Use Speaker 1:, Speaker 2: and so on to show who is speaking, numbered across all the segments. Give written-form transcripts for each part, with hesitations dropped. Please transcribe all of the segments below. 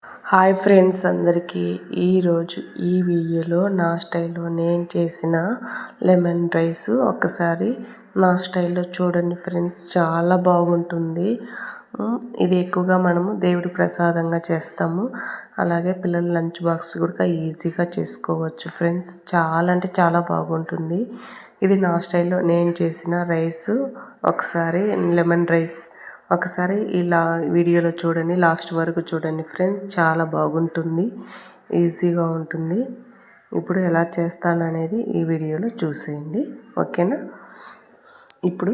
Speaker 1: Hi friends అందరికీ ఈరోజు ఈ వీడియోలో నా స్టైల్లో నేను చేసిన లెమన్ రైస్ ఒకసారి నా స్టైల్లో చూడండి ఫ్రెండ్స్, చాలా బాగుంటుంది. ఇది ఎక్కువగా మనము దేవుడి ప్రసాదంగా చేస్తాము. అలాగే పిల్లల లంచ్ బాక్స్ కూడా ఈజీగా చేసుకోవచ్చు ఫ్రెండ్స్. చాలా అంటే చాలా బాగుంటుంది. ఇది నా స్టైల్లో నేను చేసిన రైస్, ఒకసారి లెమన్ రైస్ ఒకసారి ఇలా వీడియోలో చూడండి, లాస్ట్ వరకు చూడండి ఫ్రెండ్స్, చాలా బాగుంటుంది, ఈజీగా ఉంటుంది. ఇప్పుడు ఎలా చేస్తాననేది ఈ వీడియోలో చూసేయండి, ఓకేనా. ఇప్పుడు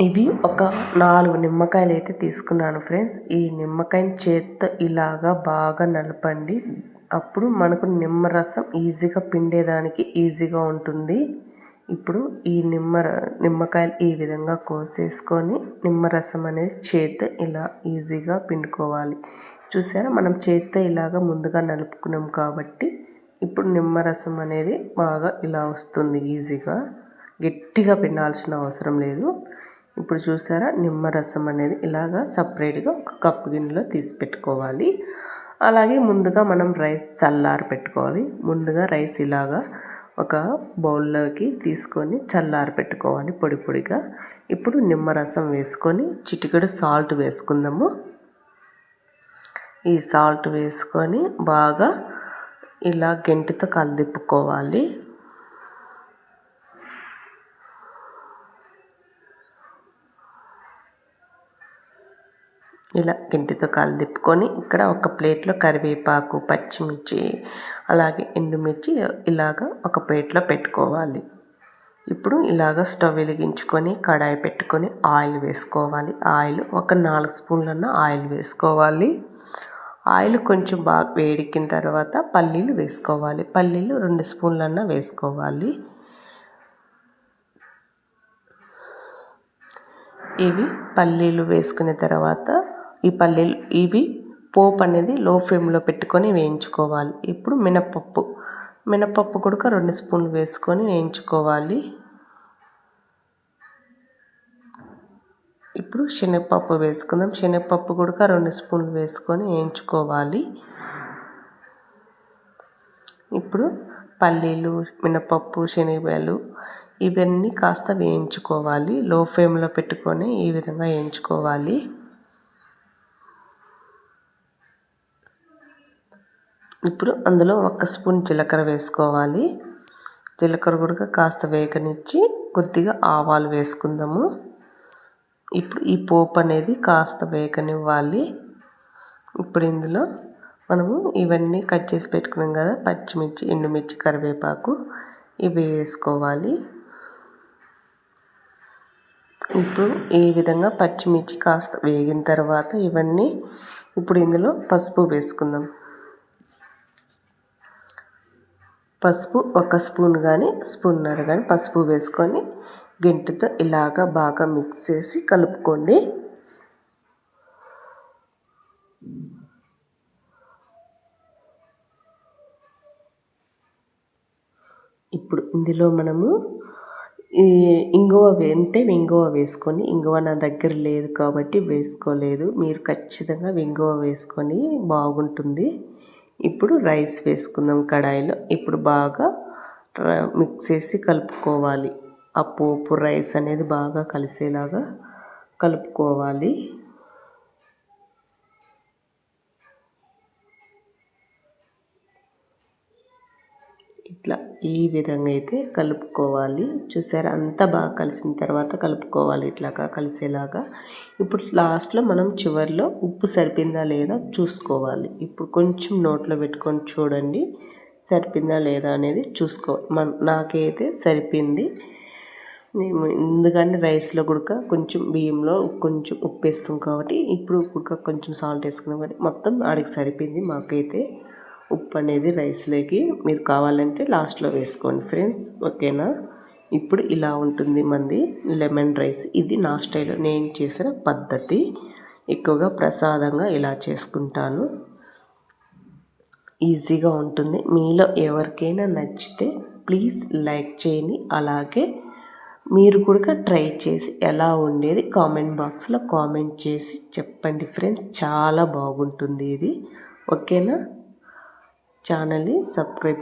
Speaker 1: ఇవి ఒక 4 నిమ్మకాయలు అయితే తీసుకున్నాను ఫ్రెండ్స్. ఈ నిమ్మకాయని చేత్తో ఇలాగా బాగా నలపండి, అప్పుడు మనకు నిమ్మరసం ఈజీగా పిండేదానికి ఈజీగా ఉంటుంది. ఇప్పుడు ఈ నిమ్మకాయలు ఈ విధంగా కోసేసుకొని నిమ్మరసం అనేది చేత్తో ఇలా ఈజీగా పిండుకోవాలి. చూసారా, మనం చేత్తో ఇలాగా ముందుగా నలుపుకున్నాం కాబట్టి ఇప్పుడు నిమ్మరసం అనేది బాగా ఇలా వస్తుంది ఈజీగా. గట్టిగా పిండాల్సిన అవసరం లేదు. ఇప్పుడు చూసారా, నిమ్మరసం అనేది ఇలాగా సపరేట్గా ఒక కప్పు గిన్నెలో తీసి పెట్టుకోవాలి. అలాగే ముందుగా మనం రైస్ చల్లారి పెట్టుకోవాలి. ముందుగా రైస్ ఇలాగా ఒక బౌల్లోకి తీసుకొని చల్లారి పెట్టుకోవాలి పొడి పొడిగా. ఇప్పుడు నిమ్మరసం వేసుకొని చిటికెడు సాల్ట్ వేసుకుందాము. ఈ సాల్ట్ వేసుకొని బాగా ఇలా గెంటితో కలిదిప్పుకోవాలి. ఇలా గంటితో కలిదిప్పుకొని ఇక్కడ ఒక ప్లేట్లో కరివేపాకు, పచ్చిమిర్చి, అలాగే ఎండుమిర్చి ఇలాగ ఒక ప్లేట్లో పెట్టుకోవాలి. ఇప్పుడు ఇలాగ స్టవ్ వెలిగించుకొని కడాయి పెట్టుకొని ఆయిల్ వేసుకోవాలి. ఆయిల్ ఒక 4 స్పూన్లన్న ఆయిల్ వేసుకోవాలి. ఆయిల్ కొంచెం బాగా వేడెక్కిన తర్వాత పల్లీలు వేసుకోవాలి. పల్లీలు 2 స్పూన్లన్న వేసుకోవాలి. ఇవి పల్లీలు వేసుకున్న తర్వాత ఇవి పోపు అనేది లో ఫ్లేమ్లో పెట్టుకొని వేయించుకోవాలి. ఇప్పుడు మినపప్పు కూడా 2 స్పూన్లు వేసుకొని వేయించుకోవాలి. ఇప్పుడు శనగపప్పు వేసుకుందాం. శనగపప్పు కూడా 2 స్పూన్లు వేసుకొని వేయించుకోవాలి. ఇప్పుడు పల్లీలు, మినపప్పు, శనగలు ఇవన్నీ కాస్త వేయించుకోవాలి. లో ఫ్లేమ్లో పెట్టుకొని ఈ విధంగా వేయించుకోవాలి. ఇప్పుడు అందులో 1 స్పూన్ జీలకర్ర వేసుకోవాలి. జీలకర్ర కూడా కాస్త వేగనిచ్చి కొద్దిగా ఆవాలు వేసుకుందాము. ఇప్పుడు ఈ పోపు అనేది కాస్త వేగనివ్వాలి. ఇప్పుడు ఇందులో మనము ఇవన్నీ కట్ చేసి పెట్టుకున్నాం కదా, పచ్చిమిర్చి, ఎండుమిర్చి, కరివేపాకు ఇవి వేసుకోవాలి. ఇప్పుడు ఈ విధంగా పచ్చిమిర్చి కాస్త వేగిన తర్వాత ఇవన్నీ ఇప్పుడు ఇందులో పసుపు వేసుకుందాం. పసుపు 1 స్పూన్ కానీ స్పూన్నర కానీ పసుపు వేసుకొని గెంటితో ఇలాగా బాగా మిక్స్ చేసి కలుపుకోండి. ఇప్పుడు ఇందులో మనము ఇంగువ వేసుకొని, ఇంగువ నా దగ్గర లేదు కాబట్టి వేసుకోలేదు. మీరు ఖచ్చితంగా ఇంగువ వేసుకొని బాగుంటుంది. ఇప్పుడు రైస్ వేసుకుందాం కడాయిలో. ఇప్పుడు బాగా మిక్స్ చేసి కలుపుకోవాలి. ఆ పోపు రైస్ అనేది బాగా కలిసేలాగా కలుపుకోవాలి. ఇట్లా ఈ విధంగా అయితే కలుపుకోవాలి. చూసారా, అంతా బాగా కలిసిన తర్వాత కలుపుకోవాలి ఇట్లాగా కలిసేలాగా. ఇప్పుడు లాస్ట్లో మనం చివరిలో ఉప్పు సరిపోయిందా లేదా చూసుకోవాలి. ఇప్పుడు కొంచెం నోట్లో పెట్టుకొని చూడండి, సరిపోయిందా లేదా అనేది నాకైతే సరిపోయింది. ఎందుకంటే రైస్లో కూడా కొంచెం బియ్యంలో కొంచెం ఉప్పు వేస్తాం కాబట్టి ఇప్పుడు కూడా కొంచెం సాల్ట్ వేసుకున్నాం కాబట్టి మొత్తం ఆడికి సరిపోయింది మాకైతే. ఉప్పు అనేది రైస్లోకి మీరు కావాలంటే లాస్ట్లో వేసుకోండి ఫ్రెండ్స్, ఓకేనా. ఇప్పుడు ఇలా ఉంటుంది మంది లెమన్ రైస్. ఇది నా స్టైల్లో నేను చేసిన పద్ధతి. ఎక్కువగా ప్రసాదంగా ఇలా చేసుకుంటాను. ఈజీగా ఉంటుంది. మీలో ఎవరికైనా నచ్చితే ప్లీజ్ లైక్ చేయండి. అలాగే మీరు కూడా ట్రై చేసి ఎలా ఉండేది కామెంట్ బాక్స్లో కామెంట్ చేసి చెప్పండి ఫ్రెండ్స్. చాలా బాగుంటుంది ఇది. ఓకేనా? ఛానల్ని సబ్స్క్రైబ్